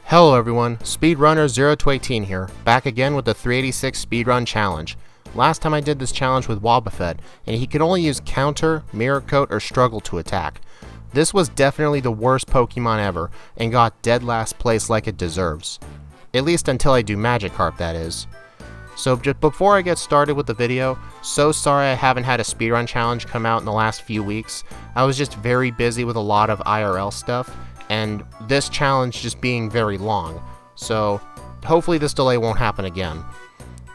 Hello everyone, Speedrunner 0-18 here, back again with the 386 Speedrun Challenge. Last time I did this challenge with Wobbuffet, and he could only use Counter, Mirror Coat, or Struggle to attack. This was definitely the worst Pokemon ever, and got dead last place like it deserves. At least until I do Magikarp, that is. So just before I get started with the video, so sorry I haven't had a Speedrun Challenge come out in the last few weeks. I was just very busy with a lot of IRL stuff, and this challenge just being very long, so hopefully this delay won't happen again.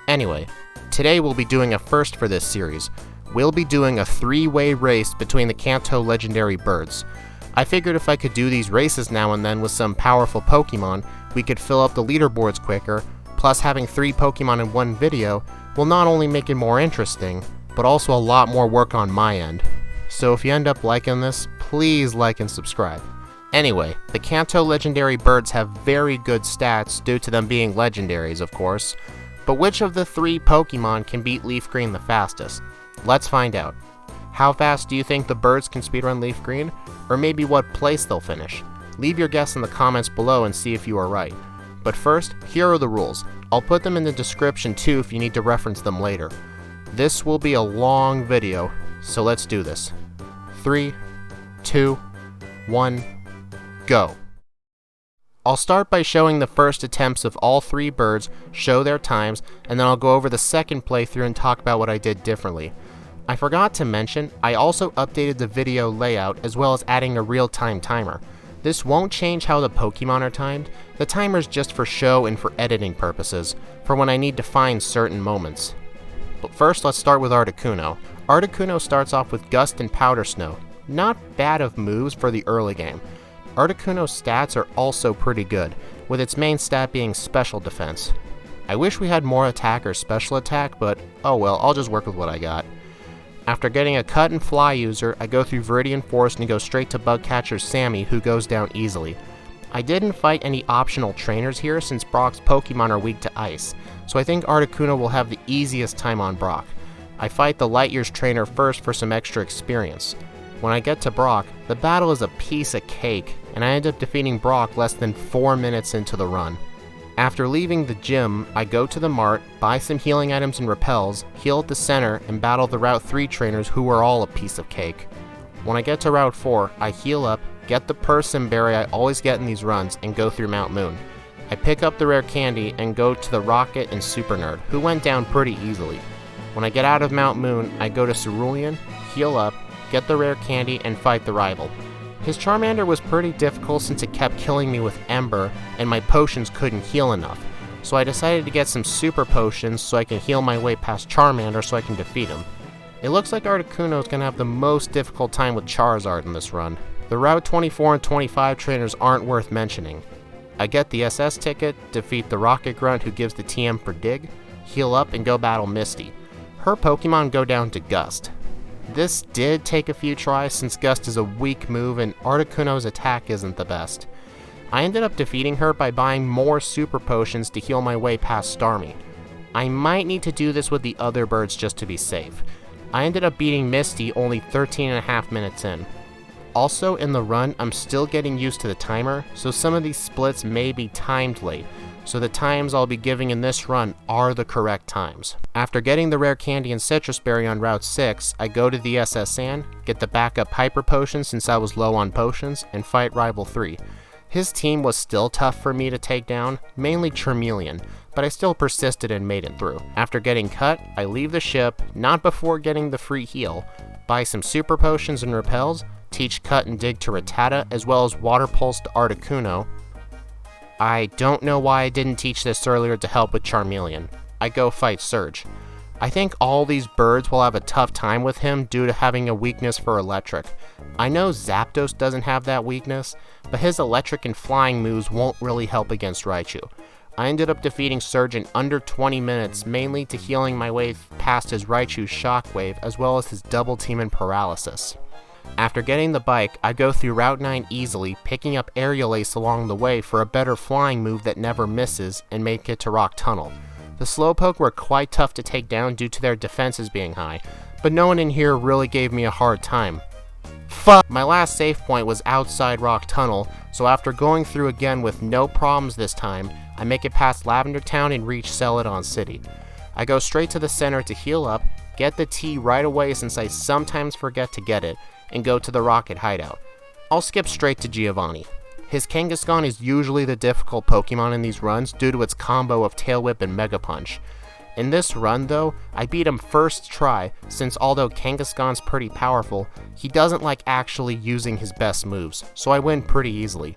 Anyway, today we'll be doing a first for this series. We'll be doing a 3-way race between the Kanto legendary birds. I figured if I could do these races now and then with some powerful Pokemon, we could fill up the leaderboards quicker, plus having 3 Pokemon in one video will not only make it more interesting, but also a lot more work on my end. So if you end up liking this, please like and subscribe. Anyway, the Kanto legendary birds have very good stats due to them being legendaries, of course. But which of the 3 Pokemon can beat Leafgreen the fastest? Let's find out. How fast do you think the birds can speedrun Leafgreen? Or maybe what place they'll finish? Leave your guess in the comments below and see if you are right. But first, here are the rules. I'll put them in the description too if you need to reference them later. This will be a long video, so let's do this. 3, 2, 1... go. I'll start by showing the first attempts of all 3 birds, show their times, and then I'll go over the second playthrough and talk about what I did differently. I forgot to mention, I also updated the video layout as well as adding a real-time timer. This won't change how the Pokemon are timed, the timer's just for show and for editing purposes, for when I need to find certain moments. But first let's start with Articuno. Articuno starts off with Gust and Powder Snow. Not bad of moves for the early game. Articuno's stats are also pretty good, with its main stat being Special Defense. I wish we had more attack or Special Attack, but oh well, I'll just work with what I got. After getting a Cut and Fly user, I go through Viridian Forest and go straight to Bugcatcher Sammy, who goes down easily. I didn't fight any optional trainers here since Brock's Pokemon are weak to Ice, so I think Articuno will have the easiest time on Brock. I fight the Light Years trainer first for some extra experience. When I get to Brock, the battle is a piece of cake, and I end up defeating Brock less than 4 minutes into the run. After leaving the gym, I go to the mart, buy some healing items and repels, heal at the center, and battle the Route 3 trainers who are all a piece of cake. When I get to Route 4, I heal up, get the Persim Berry I always get in these runs, and go through Mount Moon. I pick up the rare candy and go to the Rocket and Super Nerd, who went down pretty easily. When I get out of Mount Moon, I go to Cerulean, heal up, get the rare candy, and fight the rival. His Charmander was pretty difficult since it kept killing me with Ember, and my potions couldn't heal enough, so I decided to get some super potions so I can heal my way past Charmander so I can defeat him. It looks like Articuno is going to have the most difficult time with Charizard in this run. The Route 24 and 25 trainers aren't worth mentioning. I get the SS ticket, defeat the Rocket Grunt who gives the TM for Dig, heal up and go battle Misty. Her Pokemon go down to Gust. This did take a few tries since Gust is a weak move and Articuno's attack isn't the best. I ended up defeating her by buying more super potions to heal my way past Starmie. I might need to do this with the other birds just to be safe. I ended up beating Misty only 13.5 minutes in. Also in the run, I'm still getting used to the timer, so some of these splits may be timed late, so the times I'll be giving in this run are the correct times. After getting the rare candy and citrus berry on Route 6, I go to the SS Sand, get the backup hyper potion since I was low on potions, and fight Rival 3. His team was still tough for me to take down, mainly Charmeleon, but I still persisted and made it through. After getting cut, I leave the ship, not before getting the free heal, buy some super potions and repels, teach Cut and Dig to Rattata, as well as Water Pulse to Articuno. I don't know why I didn't teach this earlier to help with Charmeleon. I go fight Surge. I think all these birds will have a tough time with him due to having a weakness for electric. I know Zapdos doesn't have that weakness, but his electric and flying moves won't really help against Raichu. I ended up defeating Surge in under 20 minutes, mainly to healing my way past his Raichu Shockwave as well as his Double Team and Paralysis. After getting the bike, I go through Route 9 easily, picking up Aerial Ace along the way for a better flying move that never misses, and make it to Rock Tunnel. The Slowpoke were quite tough to take down due to their defenses being high, but no one in here really gave me a hard time. Fuck! My last save point was outside Rock Tunnel, so after going through again with no problems this time, I make it past Lavender Town and reach Celadon City. I go straight to the center to heal up, get the tea right away since I sometimes forget to get it, and go to the Rocket Hideout. I'll skip straight to Giovanni. His Kangaskhan is usually the difficult Pokemon in these runs due to its combo of Tail Whip and Mega Punch. In this run though, I beat him first try since although Kangaskhan's pretty powerful, he doesn't like actually using his best moves, so I win pretty easily.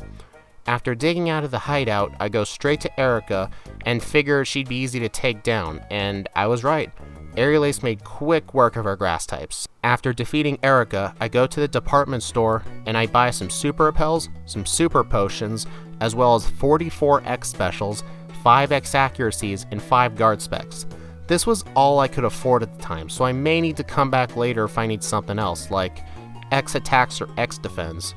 After digging out of the hideout, I go straight to Erica and figure she'd be easy to take down, and I was right. Aerial Ace made quick work of our grass types. After defeating Erica, I go to the department store and I buy some Super Repels, some Super Potions, as well as 44 X Specials, 5 X Accuracies, and 5 Guard Specs. This was all I could afford at the time, so I may need to come back later if I need something else, like X Attacks or X Defends.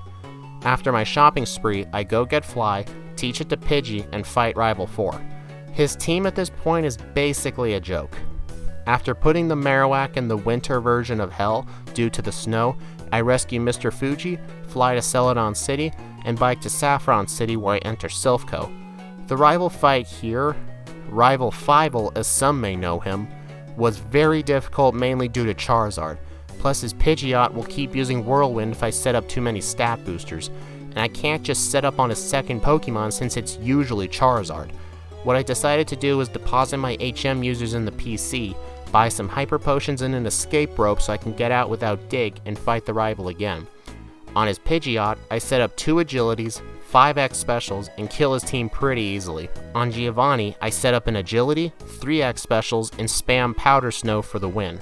After my shopping spree, I go get Fly, teach it to Pidgey, and fight Rival 4. His team at this point is basically a joke. After putting the Marowak in the winter version of Hell due to the snow, I rescue Mr. Fuji, fly to Celadon City, and bike to Saffron City where I enter Silphco. The rival fight here, Rival Fievel as some may know him, was very difficult mainly due to Charizard, plus his Pidgeot will keep using Whirlwind if I set up too many stat boosters, and I can't just set up on his second Pokemon since it's usually Charizard. What I decided to do was deposit my HM users in the PC, buy some Hyper Potions and an escape rope so I can get out without Dig and fight the rival again. On his Pidgeot, I set up 2 Agilities, 5 X Specials, and kill his team pretty easily. On Giovanni, I set up an Agility, 3 X Specials, and spam Powder Snow for the win.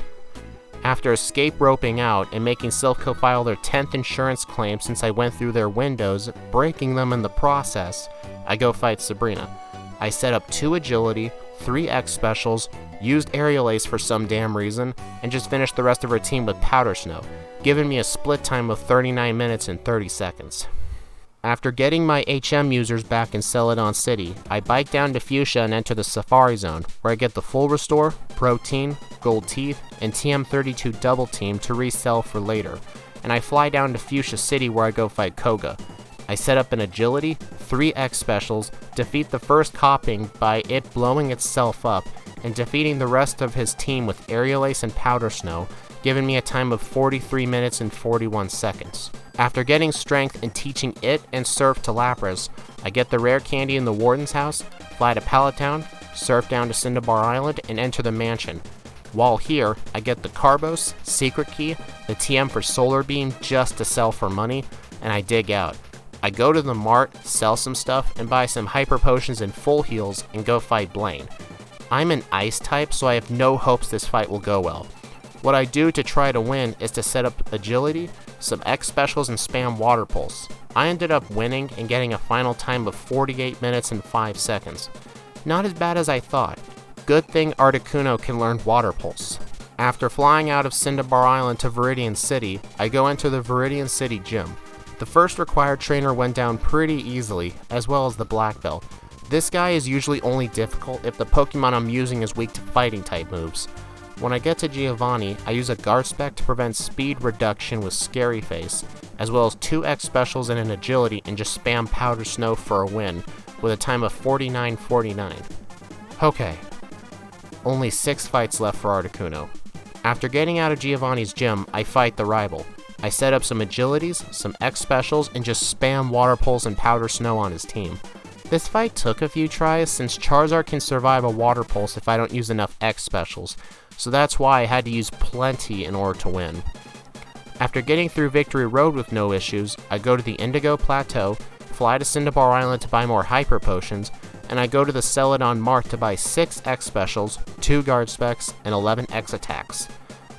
After escape roping out and making Silphco file their 10th insurance claim since I went through their windows, breaking them in the process, I go fight Sabrina. I set up 2 Agility, 3 X Specials, used Aerial Ace for some damn reason, and just finished the rest of her team with Powder Snow, giving me a split time of 39 minutes and 30 seconds. After getting my HM users back in Celadon City, I bike down to Fuchsia and enter the Safari Zone, where I get the Full Restore, Protein, Gold Teeth, and TM32 Double Team to resell for later, and I fly down to Fuchsia City where I go fight Koga. I set up an Agility, 3 X Specials, defeat the first copying by it blowing itself up, and defeating the rest of his team with Aerial Ace and Powder Snow, giving me a time of 43 minutes and 41 seconds. After getting Strength and teaching it and Surf to Lapras, I get the rare candy in the Warden's house, fly to Pallet Town, surf down to Cinnabar Island, and enter the mansion. While here, I get the Carbos, Secret Key, the TM for Solar Beam just to sell for money, and I dig out. I go to the mart, sell some stuff, and buy some Hyper Potions and Full Heals, and go fight Blaine. I'm an Ice type, so I have no hopes this fight will go well. What I do to try to win is to set up Agility, some X Specials, and spam Water Pulse. I ended up winning and getting a final time of 48 minutes and 5 seconds. Not as bad as I thought. Good thing Articuno can learn Water Pulse. After flying out of Cinnabar Island to Viridian City, I go into the Viridian City gym. The first required trainer went down pretty easily, as well as the Black Belt. This guy is usually only difficult if the Pokemon I'm using is weak to fighting type moves. When I get to Giovanni, I use a Guard Spec to prevent speed reduction with Scary Face, as well as 2 X Specials and an Agility and just spam Powder Snow for a win, with a time of 49:49. Okay, only 6 fights left for Articuno. After getting out of Giovanni's gym, I fight the rival. I set up some Agilities, some X Specials, and just spam Water Pulse and Powder Snow on his team. This fight took a few tries since Charizard can survive a Water Pulse if I don't use enough X Specials, so that's why I had to use plenty in order to win. After getting through Victory Road with no issues, I go to the Indigo Plateau, fly to Cinnabar Island to buy more Hyper Potions, and I go to the Celadon Mart to buy 6 X Specials, 2 Guard Specs, and 11 X Attacks.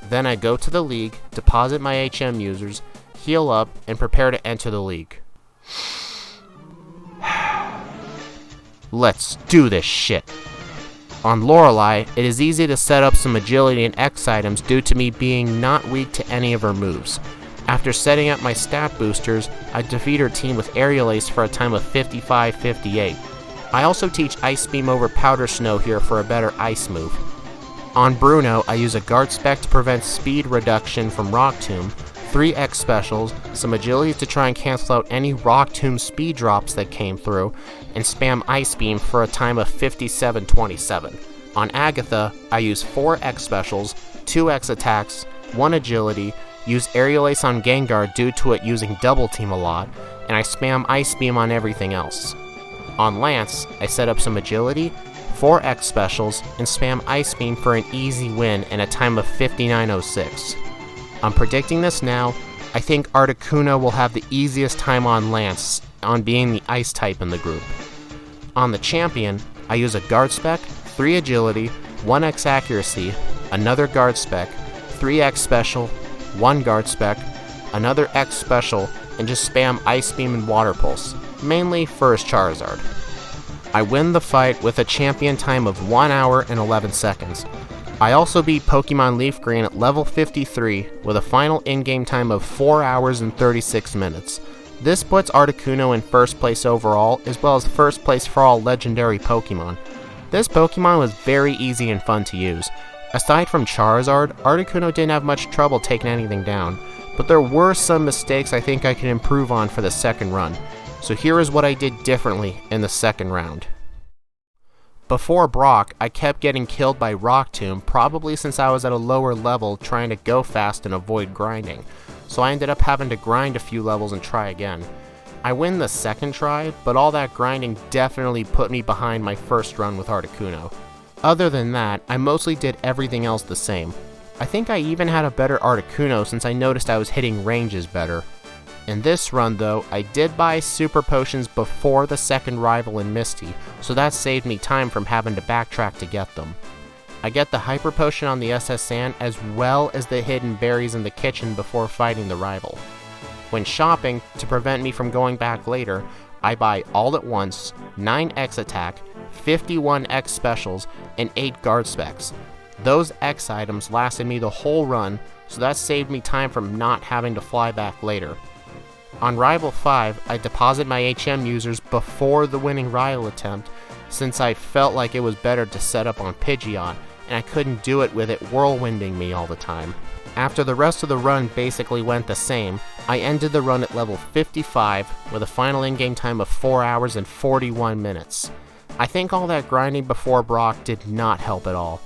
Then I go to the League, deposit my HM users, heal up, and prepare to enter the League. Let's do this shit. On Lorelei, it is easy to set up some Agility and X items due to me being not weak to any of her moves. After setting up my stat boosters, I defeat her team with Aerial Ace for a time of 55:58. I also teach Ice Beam over Powder Snow here for a better ice move. On Bruno, I use a Guard Spec to prevent speed reduction from Rock Tomb, 3 X specials, some agility to try and cancel out any Rock Tomb speed drops that came through, and spam Ice Beam for a time of 57.27. On Agatha, I use 4 X specials, 2 X attacks, 1 agility, use Aerial Ace on Gengar due to it using Double Team a lot, and I spam Ice Beam on everything else. On Lance, I set up some agility, 4 X specials, and spam Ice Beam for an easy win in a time of 59.06. I'm predicting this now. I think Articuno will have the easiest time on Lance on being the Ice type in the group. On the Champion, I use a Guard Spec, 3 agility, 1 X accuracy, another Guard Spec, 3 X special, 1 Guard Spec, another X special, and just spam Ice Beam and Water Pulse, mainly for his Charizard. I win the fight with a champion time of 1 hour and 11 seconds. I also beat Pokemon Leafgreen at level 53 with a final in-game time of 4 hours and 36 minutes. This puts Articuno in first place overall, as well as first place for all legendary Pokemon. This Pokemon was very easy and fun to use. Aside from Charizard, Articuno didn't have much trouble taking anything down, but there were some mistakes I think I can improve on for the second run. So here is what I did differently in the second round. Before Brock, I kept getting killed by Rock Tomb, probably since I was at a lower level trying to go fast and avoid grinding, so I ended up having to grind a few levels and try again. I win the second try, but all that grinding definitely put me behind my first run with Articuno. Other than that, I mostly did everything else the same. I think I even had a better Articuno since I noticed I was hitting ranges better. In this run though, I did buy super potions before the second rival in Misty, so that saved me time from having to backtrack to get them. I get the hyper potion on the SS Sand as well as the hidden berries in the kitchen before fighting the rival. When shopping, to prevent me from going back later, I buy all at once 9 X attack, 51 X specials, and 8 guard specs. Those X items lasted me the whole run, so that saved me time from not having to fly back later. On Rival 5, I deposit my HM users before the winning rival attempt, since I felt like it was better to set up on Pidgeot, and I couldn't do it with it whirlwinding me all the time. After the rest of the run basically went the same, I ended the run at level 55 with a final in-game time of 4 hours and 41 minutes. I think all that grinding before Brock did not help at all.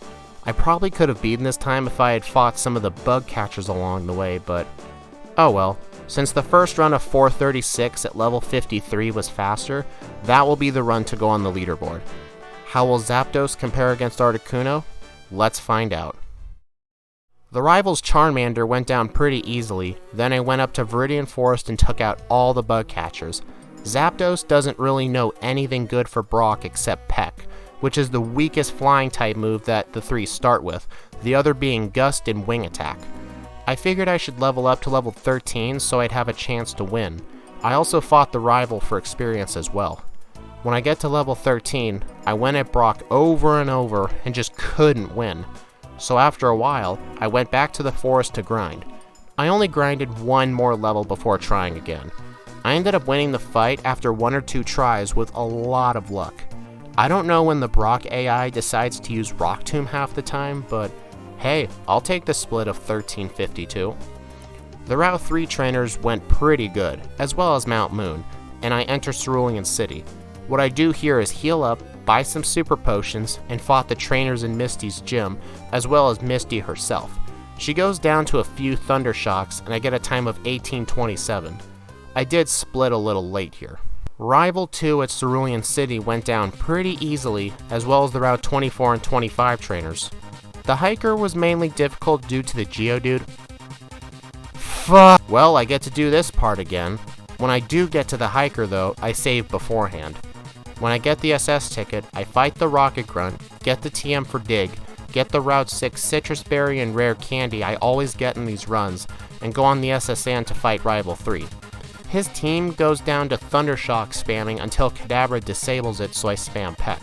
I probably could have beaten this time if I had fought some of the bug catchers along the way, but oh well. Since the first run of 436 at level 53 was faster, that will be the run to go on the leaderboard. How will Zapdos compare against Articuno? Let's find out. The rival's Charmander went down pretty easily, then I went up to Viridian Forest and took out all the bug catchers. Zapdos doesn't really know anything good for Brock except Peck, which is the weakest flying type move that the 3 start with, the other being Gust and Wing Attack. I figured I should level up to level 13 so I'd have a chance to win. I also fought the rival for experience as well. When I get to level 13, I went at Brock over and over and just couldn't win. So after a while, I went back to the forest to grind. I only grinded 1 more level before trying again. I ended up winning the fight after 1 or 2 tries with a lot of luck. I don't know when the Brock AI decides to use Rock Tomb half the time, but hey, I'll take the split of 1352. The Route 3 trainers went pretty good, as well as Mount Moon, and I enter Cerulean City. What I do here is heal up, buy some super potions, and fought the trainers in Misty's gym, as well as Misty herself. She goes down to a few Thunder Shocks, and I get a time of 1827. I did split a little late here. Rival 2 at Cerulean City went down pretty easily, as well as the Route 24 and 25 trainers. The Hiker was mainly difficult due to the Geodude. Fuck! Well, I get to do this part again. When I do get to the Hiker though, I save beforehand. When I get the SS ticket, I fight the Rocket Grunt, get the TM for Dig, get the Route 6 Citrus Berry and Rare Candy I always get in these runs, and go on the SS Sand to fight Rival 3. His team goes down to Thundershock spamming until Kadabra disables it, so I spam Peck.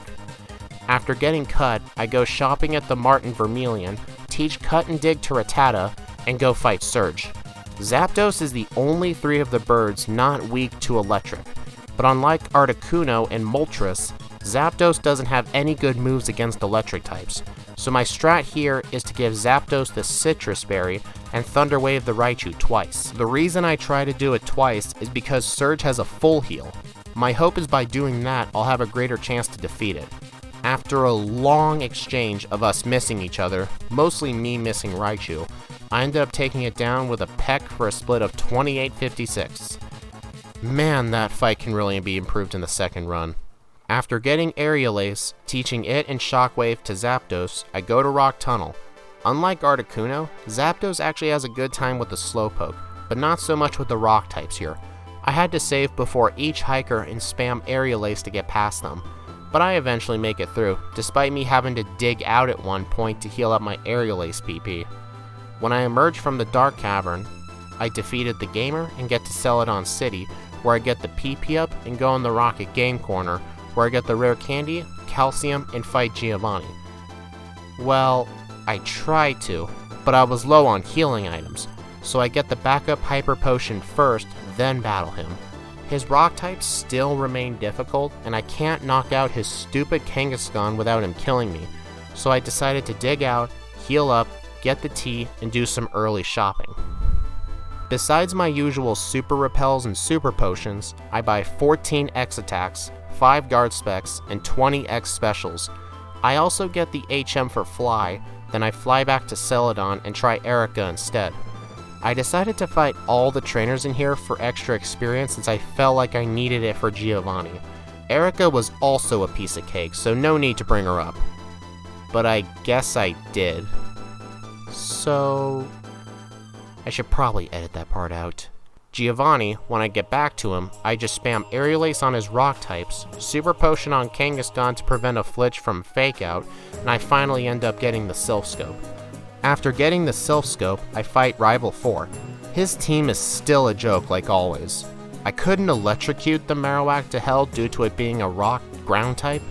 After getting cut, I go shopping at the Martin Vermilion, teach Cut and Dig to Rattata, and go fight Surge. Zapdos is the only 3 of the birds not weak to electric, but unlike Articuno and Moltres, Zapdos doesn't have any good moves against electric types, So my strat here is to give Zapdos the Citrus Berry and Thunder Wave the Raichu twice. The reason I try to do it twice is because Surge has a full heal. My hope is by doing that, I'll have a greater chance to defeat it. After a long exchange of us missing each other, mostly me missing Raichu, I ended up taking it down with a peck for a split of 28-56. Man, that fight can really be improved in the second run. After getting Aerial Ace, teaching it and Shockwave to Zapdos, I go to Rock Tunnel. Unlike Articuno, Zapdos actually has a good time with the Slowpoke, but not so much with the Rock types here. I had to save before each hiker and spam Aerial Ace to get past them, but I eventually make it through, despite me having to dig out at one point to heal up my Aerial Ace PP. When I emerge from the Dark Cavern, I defeated the Gamer and get to Celadon City, where I get the PP up and go in the Rocket Game Corner, where I get the Rare Candy, Calcium, and fight Giovanni. Well, I tried to, but I was low on healing items, so I get the backup Hyper Potion first, then battle him. His Rock types still remain difficult, and I can't knock out his stupid Kangaskhan without him killing me, so I decided to dig out, heal up, get the tea, and do some early shopping. Besides my usual Super Repels and Super Potions, I buy 14 X attacks, 5 guard specs, and 20 X specials. I also get the HM for Fly, then I fly back to Celadon and try Erica instead. I decided to fight all the trainers in here for extra experience since I felt like I needed it for Giovanni. Erica was also a piece of cake, so no need to bring her up. But I guess I did. So I should probably edit that part out. Giovanni, when I get back to him, I just spam Aerial Ace on his Rock types, Super Potion on Kangaskhan to prevent a Flitch from Fake Out, and I finally end up getting the Sylph Scope. After getting the Sylph Scope, I fight Rival 4. His team is still a joke like always. I couldn't electrocute the Marowak to hell due to it being a Rock ground type,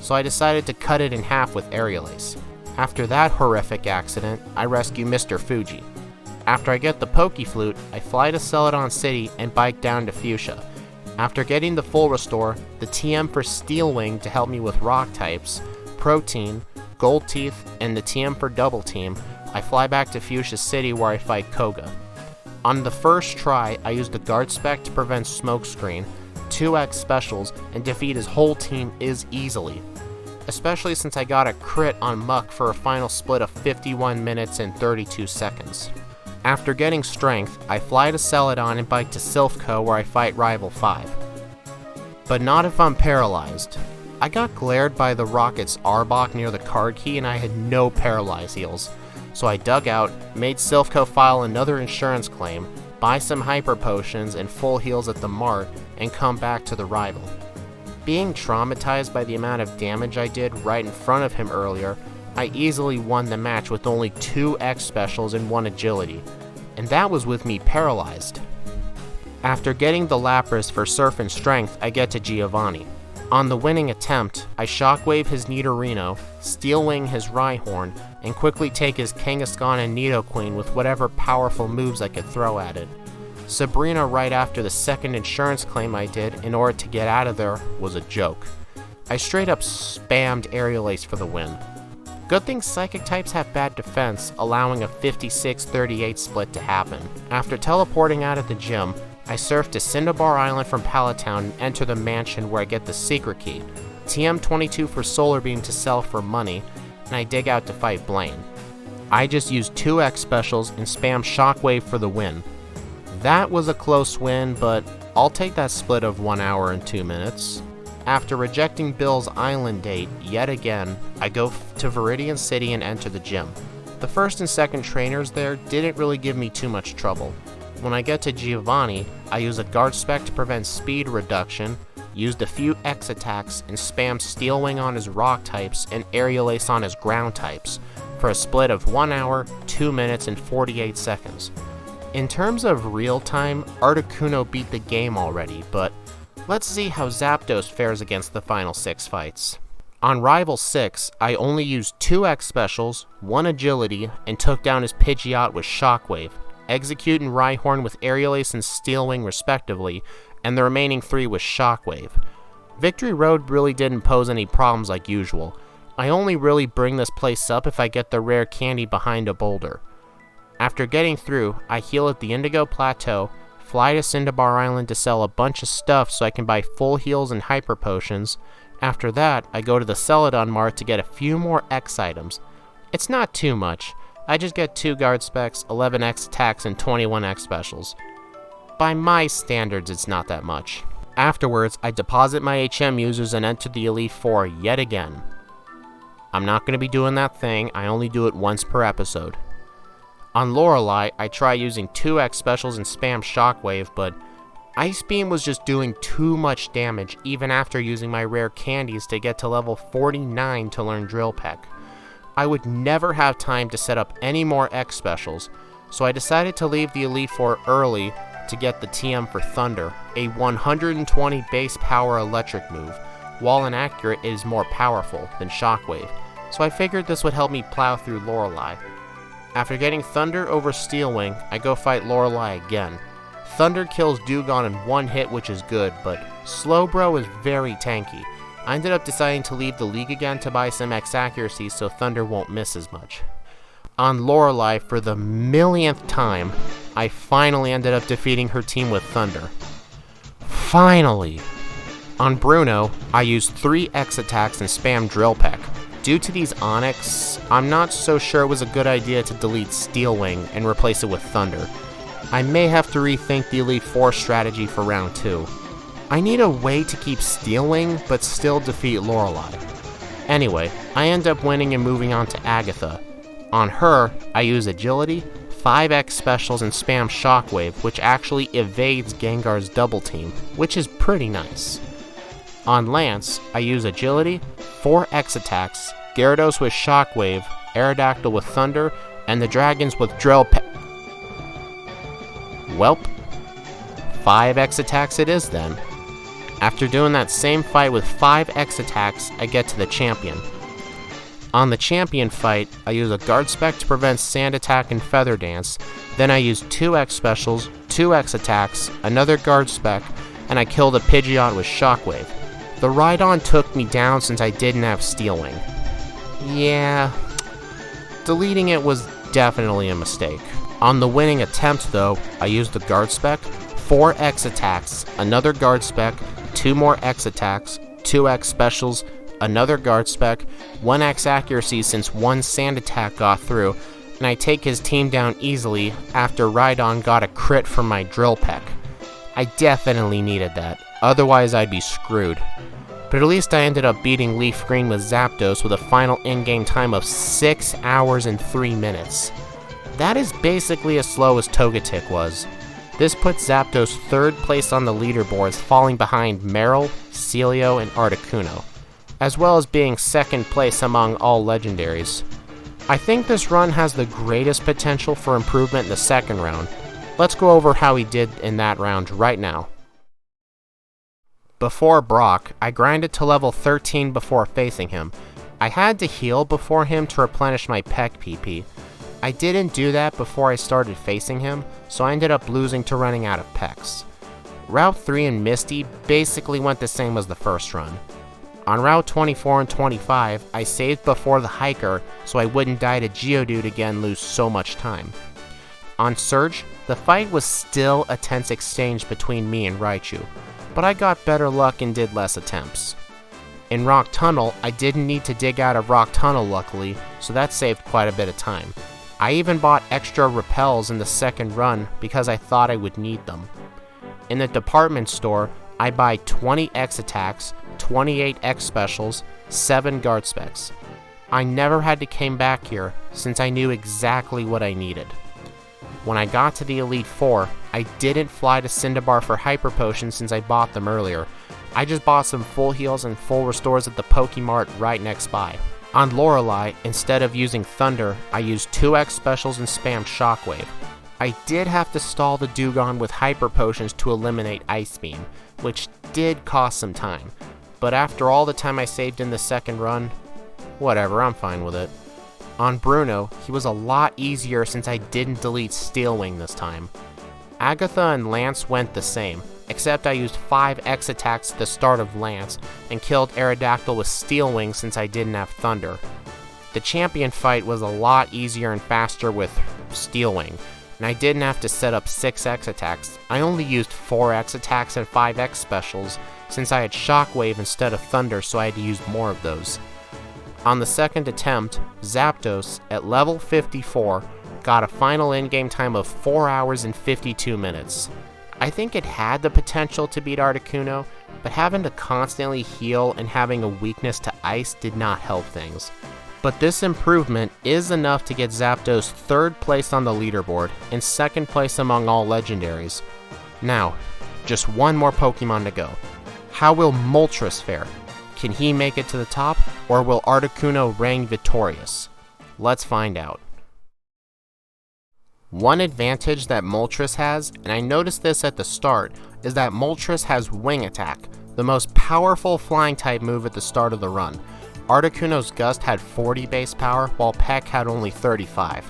so I decided to cut it in half with Aerial Ace. After that horrific accident, I rescue Mr. Fuji. After I get the Pokeflute, I fly to Celadon City and bike down to Fuchsia. After getting the full restore, the TM for Steel Wing to help me with Rock types, Protein, Gold Teeth, and the TM for Double Team, I fly back to Fuchsia City where I fight Koga. On the first try, I use the Guard Spec to prevent Smokescreen, 2x specials, and defeat his whole team easily. Especially since I got a crit on Muck for a final split of 51 minutes and 32 seconds. After getting Strength, I fly to Celadon and bike to Silphco where I fight Rival 5. But not if I'm paralyzed. I got glared by the Rocket's Arbok near the card key and I had no paralyze heals. So I dug out, made Silphco file another insurance claim, buy some Hyper Potions and full heals at the Mart, and come back to the Rival. Being traumatized by the amount of damage I did right in front of him earlier, I easily won the match with only 2 X specials and 1 agility, and that was with me paralyzed. After getting the Lapras for Surf and Strength, I get to Giovanni. On the winning attempt, I Shockwave his Nidorino, Steel Wing his Rhyhorn, and quickly take his Kangaskhan and Nidoqueen with whatever powerful moves I could throw at it. Sabrina right after the second insurance claim I did in order to get out of there was a joke. I straight up spammed Aerial Ace for the win. Good thing Psychic types have bad defense, allowing a 56-38 split to happen. After teleporting out of the gym, I surf to Cinnabar Island from Palatown and enter the mansion where I get the secret key, TM22 for Solar Beam to sell for money, and I dig out to fight Blaine. I just used 2x specials and spam Shockwave for the win. That was a close win, but I'll take that split of 1 hour and 2 minutes. After rejecting Bill's island date yet again, I go to Viridian City and enter the gym. The first and second trainers there didn't really give me too much trouble. When I get to Giovanni, I use a guard spec to prevent speed reduction, used a few X attacks, and spammed Steel Wing on his rock types and Aerial Ace on his ground types, for a split of 1 hour, 2 minutes, and 48 seconds. In terms of real time, Articuno beat the game already, but let's see how Zapdos fares against the final 6 fights. On Rival 6, I only used 2 X specials, 1 agility, and took down his Pidgeot with Shockwave, executing Rhyhorn with Aerial Ace and Steel Wing respectively, and the remaining 3 with Shockwave. Victory Road really didn't pose any problems like usual. I only really bring this place up if I get the rare candy behind a boulder. After getting through, I heal at the Indigo Plateau, fly to Cinnabar Island to sell a bunch of stuff so I can buy full heals and hyper potions. After that, I go to the Celadon Mart to get a few more X items. It's not too much. I just get 2 guard specs, 11 X attacks, and 21 X specials. By my standards, it's not that much. Afterwards, I deposit my HM users and enter the Elite Four yet again. I'm not going to be doing that thing, I only do it once per episode. On Lorelei, I try using 2 X specials and spam Shockwave, but Ice Beam was just doing too much damage even after using my rare candies to get to level 49 to learn Drill Peck. I would never have time to set up any more X specials, so I decided to leave the Elite Four early to get the TM for Thunder, a 120 base power electric move. While inaccurate, it is more powerful than Shockwave, so I figured this would help me plow through Lorelei. After getting Thunder over Steel Wing, I go fight Lorelei again. Thunder kills Dewgong in 1 hit, which is good, but Slowbro is very tanky. I ended up deciding to leave the league again to buy some X accuracy so Thunder won't miss as much. On Lorelei, for the millionth time, I finally ended up defeating her team with Thunder. Finally! On Bruno, I used 3 X attacks and spam Drill Peck. Due to these Onyx, I'm not so sure it was a good idea to delete Steel Wing and replace it with Thunder. I may have to rethink the Elite Four strategy for round 2. I need a way to keep Steel Wing, but still defeat Lorelei. Anyway, I end up winning and moving on to Agatha. On her, I use Agility, 5X specials, and spam Shockwave, which actually evades Gengar's double team, which is pretty nice. On Lance, I use Agility, 4 X attacks, Gyarados with Shockwave, Aerodactyl with Thunder, and the Dragons with Drill Peck. Welp, 5 X attacks it is then. After doing that same fight with 5 X attacks, I get to the champion. On the champion fight, I use a guard spec to prevent Sand Attack and Feather Dance, then I use 2 X specials, 2 X attacks, another guard spec, and I kill the Pidgeot with Shockwave. The Rhydon took me down since I didn't have Steel Wing. Yeah, deleting it was definitely a mistake. On the winning attempt though, I used the guard spec, 4 X attacks, another guard spec, 2 more X attacks, 2 X specials, another guard spec, 1 X accuracy since 1 Sand Attack got through, and I take his team down easily after Rhydon got a crit from my Drill Peck. I definitely needed that, otherwise I'd be screwed. But at least I ended up beating Leafgreen with Zapdos with a final in-game time of 6 hours and 3 minutes. That is basically as slow as Togetic was. This puts Zapdos 3rd place on the leaderboards, falling behind Meryl, Celio, and Articuno, as well as being 2nd place among all legendaries. I think this run has the greatest potential for improvement in the 2nd round. Let's go over how he did in that round right now. Before Brock, I grinded to level 13 before facing him. I had to heal before him to replenish my Peck PP. I didn't do that before I started facing him, so I ended up losing to running out of Pecks. Route 3 and Misty basically went the same as the first run. On Route 24 and 25, I saved before the Hiker so I wouldn't die to Geodude again and lose so much time. On Surge, the fight was still a tense exchange between me and Raichu, but I got better luck and did less attempts. In Rock Tunnel, I didn't need to dig out of Rock Tunnel luckily, so that saved quite a bit of time. I even bought extra repels in the 2nd run because I thought I would need them. In the department store, I buy 20 X attacks, 28 X specials, 7 guard specs. I never had to come back here since I knew exactly what I needed. When I got to the Elite Four, I didn't fly to Cinnabar for Hyper Potions since I bought them earlier. I just bought some full heals and full restores at the Pokemart right next by. On Lorelei, instead of using Thunder, I used 2 X specials and spammed Shockwave. I did have to stall the Dewgong with Hyper Potions to eliminate Ice Beam, which did cost some time. But after all the time I saved in the 2nd run, whatever, I'm fine with it. On Bruno, he was a lot easier since I didn't delete Steel Wing this time. Agatha and Lance went the same, except I used 5 X attacks at the start of Lance and killed Aerodactyl with Steel Wing since I didn't have Thunder. The champion fight was a lot easier and faster with Steel Wing, and I didn't have to set up 6 X attacks. I only used 4 X attacks and 5 X specials since I had Shockwave instead of Thunder, so I had to use more of those. On the second attempt, Zapdos, at level 54, got a final in-game time of 4 hours and 52 minutes. I think it had the potential to beat Articuno, but having to constantly heal and having a weakness to ice did not help things. But this improvement is enough to get Zapdos 3rd place on the leaderboard and 2nd place among all legendaries. Now, just one more Pokemon to go. How will Moltres fare? Can he make it to the top, or will Articuno reign victorious? Let's find out. One advantage that Moltres has, and I noticed this at the start, is that Moltres has Wing Attack, the most powerful flying type move at the start of the run. Articuno's Gust had 40 base power, while Peck had only 35.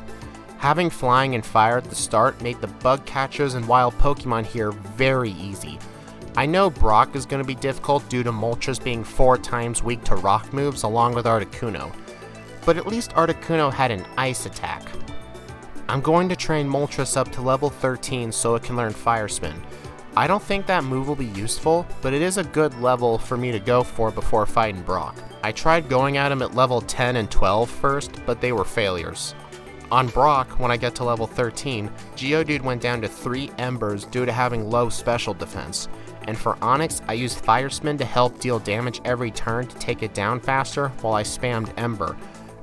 Having Flying and Fire at the start made the bug catchers and wild Pokemon here very easy. I know Brock is going to be difficult due to Moltres being 4 times weak to rock moves along with Articuno, but at least Articuno had an ice attack. I'm going to train Moltres up to level 13 so it can learn Fire Spin. I don't think that move will be useful, but it is a good level for me to go for before fighting Brock. I tried going at him at level 10 and 12 first, but they were failures. On Brock, when I get to level 13, Geodude went down to 3 Embers due to having low special defense. And for Onix, I used Fire Spin to help deal damage every turn to take it down faster while I spammed Ember.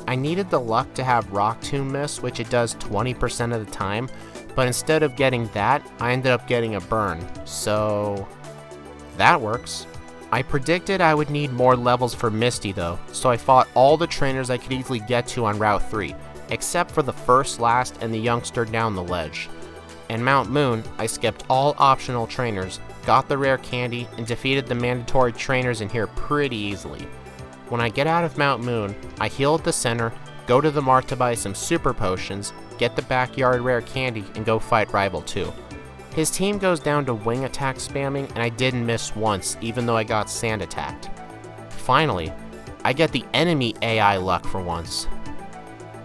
I needed the luck to have Rock Tomb miss, which it does 20% of the time, but instead of getting that, I ended up getting a burn, so that works. I predicted I would need more levels for Misty though, so I fought all the trainers I could easily get to on Route 3, except for the first, last, and the youngster down the ledge. In Mount Moon, I skipped all optional trainers, got the rare candy, and defeated the mandatory trainers in here pretty easily. When I get out of Mount Moon, I heal at the center, go to the mart to buy some super potions, get the backyard rare candy, and go fight Rival 2. His team goes down to wing attack spamming, and I didn't miss once, even though I got sand attacked. Finally, I get the enemy AI luck for once.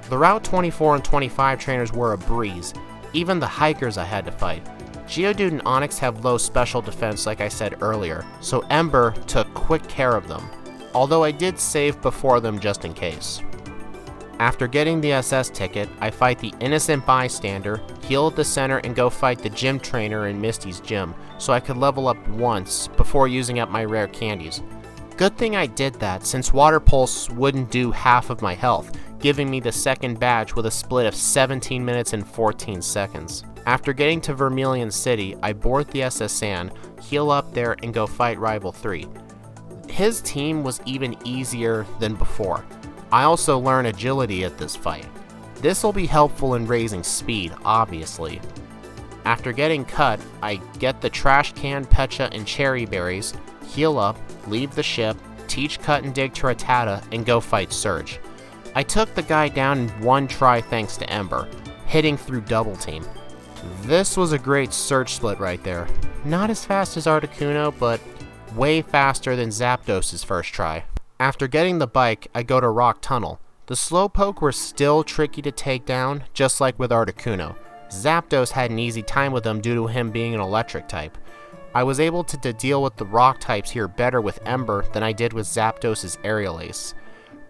The Route 24 and 25 trainers were a breeze, even the hikers I had to fight. Geodude and Onix have low special defense like I said earlier, so Ember took quick care of them, although I did save before them just in case. After getting the SS ticket, I fight the innocent bystander, heal at the center, and go fight the gym trainer in Misty's gym, so I could level up once before using up my rare candies. Good thing I did that, since Water Pulse wouldn't do half of my health, giving me the second badge with a split of 17 minutes and 14 seconds. After getting to Vermilion City, I board the SS Sand, heal up there, and go fight Rival 3. His team was even easier than before. I also learn agility at this fight. This will be helpful in raising speed, obviously. After getting cut, I get the Trash Can, Pecha, and Cherry Berries, heal up, leave the ship, teach Cut and Dig to Rattata, and go fight Surge. I took the guy down in one try thanks to Ember, hitting through Double Team. This was a great Surge split right there. Not as fast as Articuno, but way faster than Zapdos' first try. After getting the bike, I go to Rock Tunnel. The Slowpoke were still tricky to take down, just like with Articuno. Zapdos had an easy time with them due to him being an electric type. I was able to deal with the rock types here better with Ember than I did with Zapdos' Aerial Ace.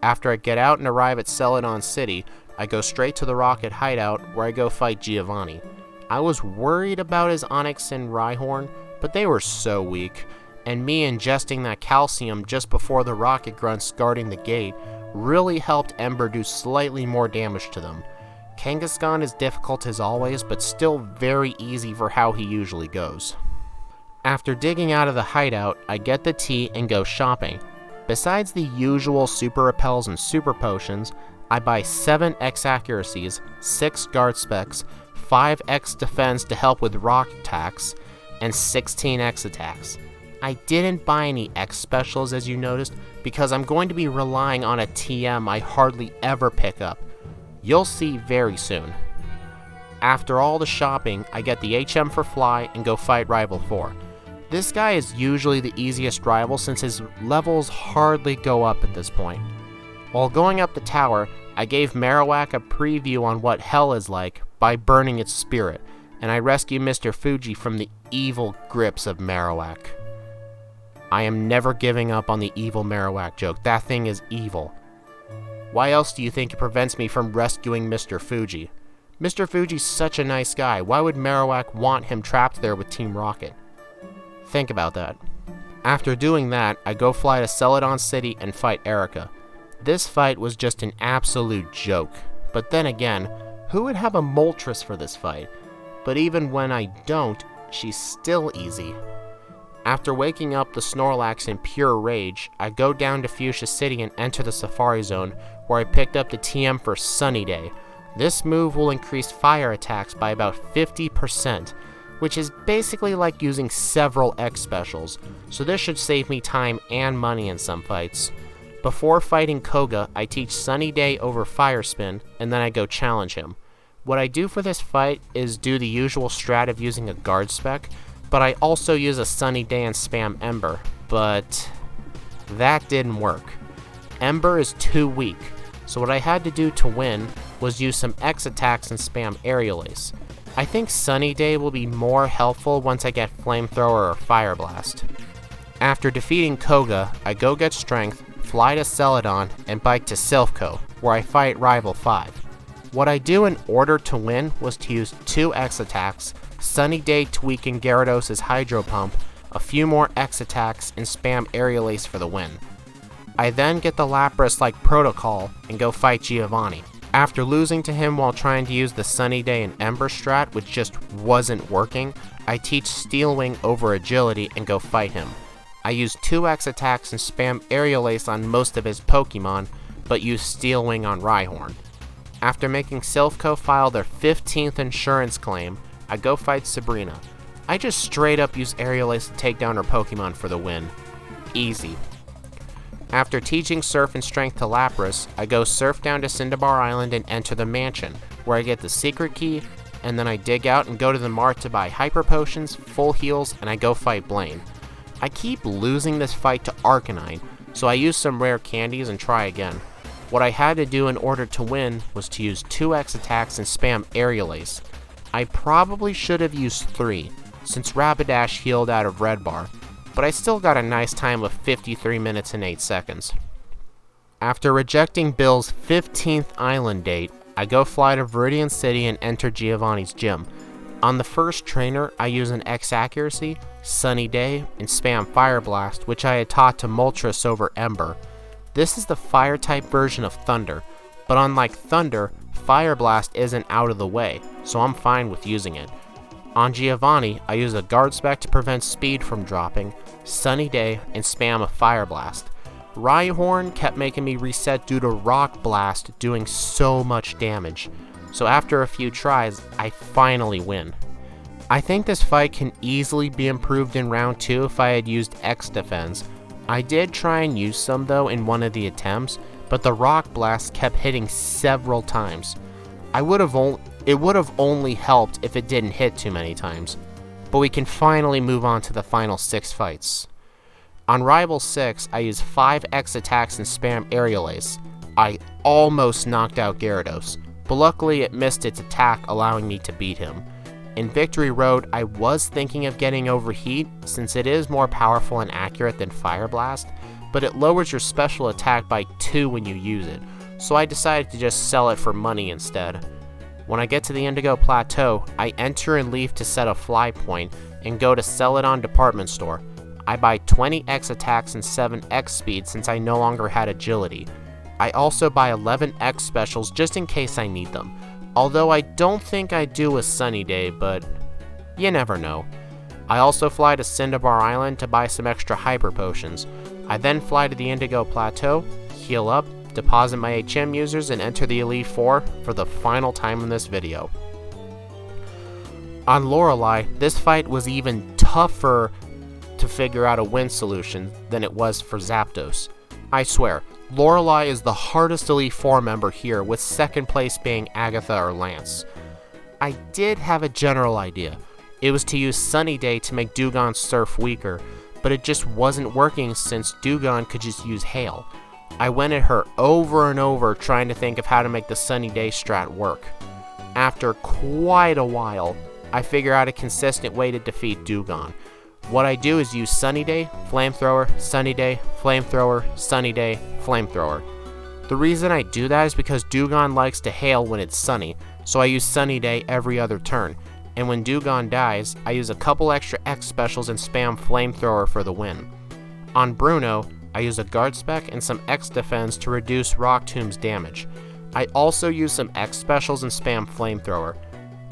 After I get out and arrive at Celadon City, I go straight to the Rocket Hideout where I go fight Giovanni. I was worried about his Onix and Rhyhorn, but they were so weak, and me ingesting that calcium just before the rocket grunts guarding the gate really helped Ember do slightly more damage to them. Kangaskhan is difficult as always, but still very easy for how he usually goes. After digging out of the hideout, I get the tea and go shopping. Besides the usual super repels and super potions, I buy 7 X accuracies, 6 guard specs, 5 X defense to help with rock attacks, and 16 X attacks. I didn't buy any X specials as you noticed because I'm going to be relying on a TM I hardly ever pick up. You'll see very soon. After all the shopping, I get the HM for Fly and go fight Rival 4. This guy is usually the easiest rival since his levels hardly go up at this point. While going up the tower, I gave Marowak a preview on what hell is like by burning its spirit, and I rescue Mr. Fuji from the evil grips of Marowak. I am never giving up on the evil Marowak joke. That thing is evil. Why else do you think it prevents me from rescuing Mr. Fuji? Mr. Fuji's such a nice guy. Why would Marowak want him trapped there with Team Rocket? Think about that. After doing that, I go fly to Celadon City and fight Erica. This fight was just an absolute joke. But then again, who would have a Moltres for this fight? But even when I don't, she's still easy. After waking up the Snorlax in pure rage, I go down to Fuchsia City and enter the Safari Zone, where I picked up the TM for Sunny Day. This move will increase fire attacks by about 50%, which is basically like using several X specials, so this should save me time and money in some fights. Before fighting Koga, I teach Sunny Day over Fire Spin, and then I go challenge him. What I do for this fight is do the usual strat of using a guard spec, but I also use a Sunny Day and spam Ember, but that didn't work. Ember is too weak, so what I had to do to win was use some X attacks and spam Aerial Ace. I think Sunny Day will be more helpful once I get Flamethrower or Fire Blast. After defeating Koga, I go get Strength, fly to Celadon, and bike to Silphco, where I fight Rival 5. What I do in order to win was to use 2 X attacks, Sunny Day tweaking Gyarados' Hydro Pump, a few more X attacks, and spam Aerial Ace for the win. I then get the Lapras-like Protocol and go fight Giovanni. After losing to him while trying to use the Sunny Day and Ember strat, which just wasn't working, I teach Steel Wing over Agility and go fight him. I use 2 X attacks and spam Aerial Ace on most of his Pokemon, but use Steel Wing on Rhyhorn. After making Silphco file their 15th insurance claim, I go fight Sabrina. I just straight up use Aerial Ace to take down her Pokemon for the win. Easy. After teaching Surf and Strength to Lapras, I go surf down to Cinnabar Island and enter the mansion, where I get the secret key, and then I dig out and go to the mart to buy Hyper Potions, Full Heals, and I go fight Blaine. I keep losing this fight to Arcanine, so I use some rare candies and try again. What I had to do in order to win was to use 2 X attacks and spam Aerial Ace. I probably should have used 3, since Rapidash healed out of Red Bar, but I still got a nice time of 53 minutes and 8 seconds. After rejecting Bill's 15th island date, I go fly to Viridian City and enter Giovanni's gym. On the first trainer, I use an X accuracy, Sunny Day, and spam Fire Blast, which I had taught to Moltres over Ember. This is the fire type version of Thunder, but unlike Thunder, Fire Blast isn't out of the way, so I'm fine with using it. On Giovanni, I use a guard spec to prevent speed from dropping, Sunny Day, and spam a Fire Blast. Rhyhorn kept making me reset due to Rock Blast doing so much damage, so after a few tries, I finally win. I think this fight can easily be improved in round 2 if I had used X defense. I did try and use some though in one of the attempts, but the Rock Blast kept hitting several times. It would have only helped if it didn't hit too many times. But we can finally move on to the final 6 fights. On Rival 6, I used 5 X attacks and spam Aerial Ace. I almost knocked out Gyarados, but luckily it missed its attack, allowing me to beat him. In Victory Road, I was thinking of getting Overheat, since it is more powerful and accurate than Fire Blast, but it lowers your special attack by 2 when you use it, so I decided to just sell it for money instead. When I get to the Indigo Plateau, I enter and leave to set a fly point and go to Celadon Department Store. I buy 20 X attacks and 7 X speed since I no longer had agility. I also buy 11 X specials just in case I need them, although I don't think I do a Sunny Day, but you never know. I also fly to Cinnabar Island to buy some extra Hyper Potions. I then fly to the Indigo Plateau, heal up, deposit my HM users, and enter the Elite Four for the final time in this video. On Lorelei, this fight was even tougher to figure out a win solution than it was for Zapdos. I swear, Lorelei is the hardest Elite Four member here, with second place being Agatha or Lance. I did have a general idea. It was to use Sunny Day to make Dewgong's Surf weaker, but it just wasn't working since Dewgong could just use Hail. I went at her over and over trying to think of how to make the Sunny Day strat work. After quite a while, I figure out a consistent way to defeat Dewgong. What I do is use Sunny Day, Flamethrower, Sunny Day, Flamethrower, Sunny Day, Flamethrower. The reason I do that is because Dewgong likes to hail when it's sunny, so I use Sunny Day every other turn. And when Dewgong dies, I use a couple extra X specials and spam Flamethrower for the win. On Bruno, I use a Guard Spec and some X defense to reduce Rock Tomb's damage. I also use some X specials and spam Flamethrower.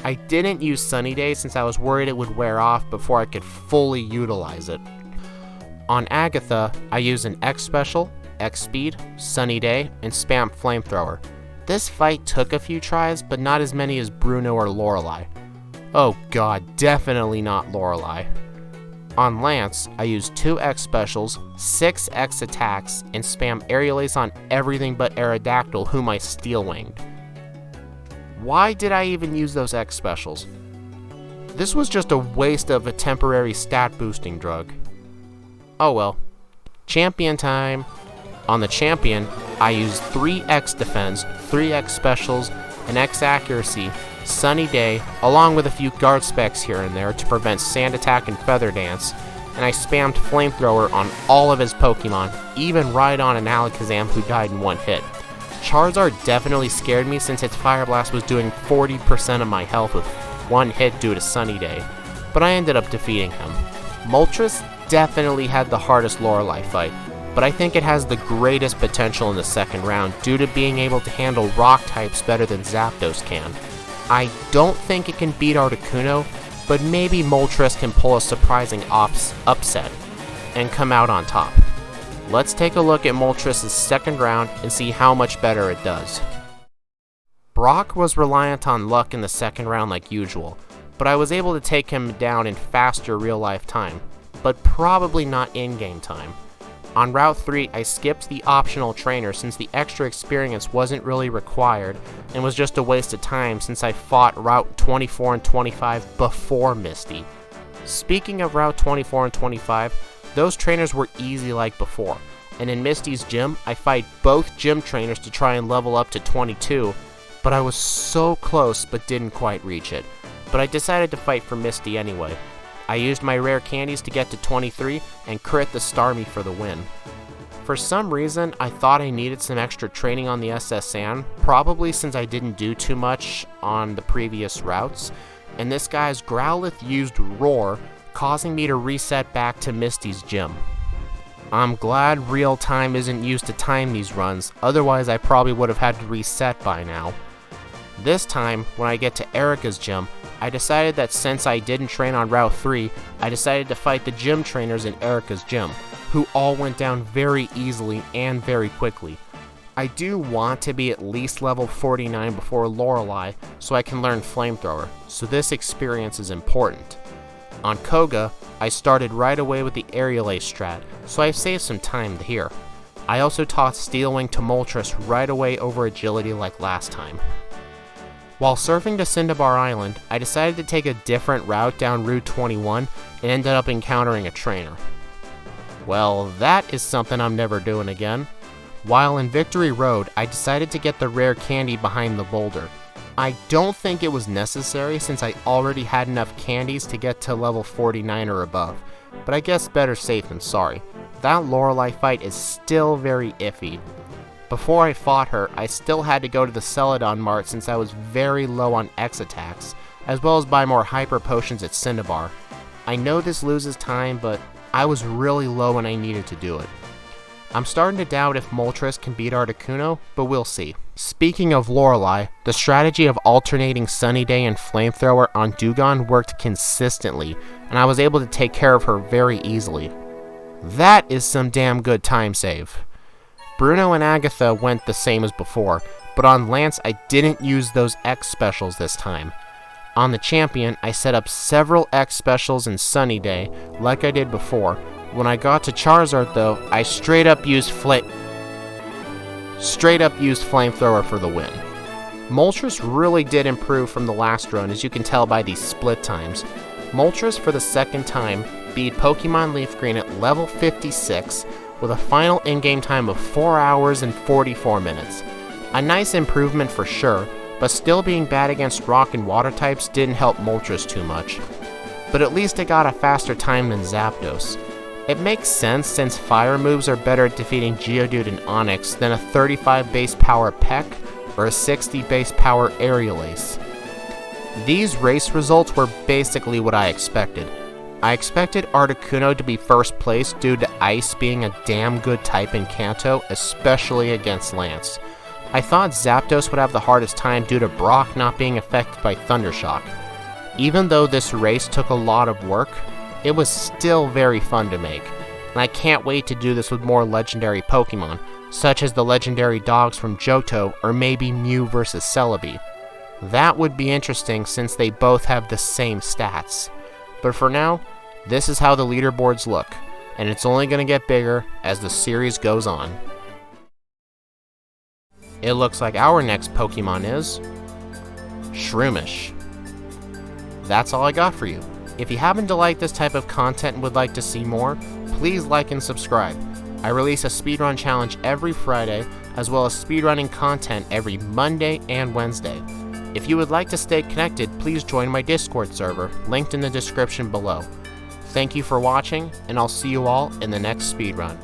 I didn't use Sunny Day since I was worried it would wear off before I could fully utilize it. On Agatha, I use an X special, X speed, Sunny Day, and spam Flamethrower. This fight took a few tries, but not as many as Bruno or Lorelei. Oh god, definitely not Lorelei. On Lance, I use 2 X specials, 6 X attacks, and spam Aerial Ace on everything but Aerodactyl, whom I Steel Winged. Why did I even use those X specials? This was just a waste of a temporary stat boosting drug. Oh well. Champion time. On the Champion, I used 3 X defense, 3 X specials, an X accuracy, Sunny Day, along with a few guard specs here and there to prevent Sand Attack and Feather Dance, and I spammed Flamethrower on all of his Pokemon, even Rhydon and Alakazam, who died in one hit. Charizard definitely scared me since its Fire Blast was doing 40% of my health with one hit due to Sunny Day, but I ended up defeating him. Moltres definitely had the hardest Lorelei fight, but I think it has the greatest potential in the second round due to being able to handle rock types better than Zapdos can. I don't think it can beat Articuno, but maybe Moltres can pull a surprising upset and come out on top. Let's take a look at Moltres' second round and see how much better it does. Brock was reliant on luck in the second round like usual, but I was able to take him down in faster real-life time, but probably not in-game time. On Route 3, I skipped the optional trainer since the extra experience wasn't really required and was just a waste of time since I fought Route 24 and 25 before Misty. Speaking of Route 24 and 25, those trainers were easy like before, and in Misty's gym, I fight both gym trainers to try and level up to 22, but I was so close but didn't quite reach it. But I decided to fight for Misty anyway. I used my rare candies to get to 23 and crit the Starmie for the win. For some reason, I thought I needed some extra training on the SS Sand, probably since I didn't do too much on the previous routes, and this guy's Growlithe used Roar, causing me to reset back to Misty's gym. I'm glad real time isn't used to time these runs, otherwise I probably would have had to reset by now. This time, when I get to Erica's gym, I decided that since I didn't train on Route 3, I decided to fight the gym trainers in Erica's gym, who all went down very easily and very quickly. I do want to be at least level 49 before Lorelei so I can learn Flamethrower, so this experience is important. On Koga, I started right away with the Aerial Ace strat, so I saved some time here. I also taught Steel Wing to Moltres right away over Agility like last time. While surfing to Cinnabar Island, I decided to take a different route down Route 21 and ended up encountering a trainer. Well, that is something I'm never doing again. While in Victory Road, I decided to get the rare candy behind the boulder. I don't think it was necessary since I already had enough candies to get to level 49 or above, but I guess better safe than sorry. That Lorelei fight is still very iffy. Before I fought her, I still had to go to the Celadon Mart since I was very low on X attacks, as well as buy more Hyper Potions at Cinnabar. I know this loses time, but I was really low when I needed to do it. I'm starting to doubt if Moltres can beat Articuno, but we'll see. Speaking of Lorelei, the strategy of alternating Sunny Day and Flamethrower on Dewgong worked consistently, and I was able to take care of her very easily. That is some damn good time save. Bruno and Agatha went the same as before, but on Lance I didn't use those X specials this time. On the Champion, I set up several X specials in Sunny Day, like I did before. When I got to Charizard though, I straight up used Flamethrower for the win. Moltres really did improve from the last run, as you can tell by these split times. Moltres for the second time beat Pokemon Leafgreen at level 56 with a final in-game time of 4 hours and 44 minutes. A nice improvement for sure, but still being bad against rock and water types didn't help Moltres too much. But at least it got a faster time than Zapdos. It makes sense since fire moves are better at defeating Geodude and Onix than a 35 base power Peck or a 60 base power Aerial Ace. These race results were basically what I expected. I expected Articuno to be first place due to Ice being a damn good type in Kanto, especially against Lance. I thought Zapdos would have the hardest time due to Brock not being affected by Thundershock. Even though this race took a lot of work, it was still very fun to make, and I can't wait to do this with more legendary Pokemon, such as the legendary dogs from Johto or maybe Mew vs Celebi. That would be interesting since they both have the same stats. But for now, this is how the leaderboards look, and it's only going to get bigger as the series goes on. It looks like our next Pokemon is Shroomish. That's all I got for you. If you happen to like this type of content and would like to see more, please like and subscribe. I release a speedrun challenge every Friday, as well as speedrunning content every Monday and Wednesday. If you would like to stay connected, please join my Discord server, linked in the description below. Thank you for watching, and I'll see you all in the next speedrun.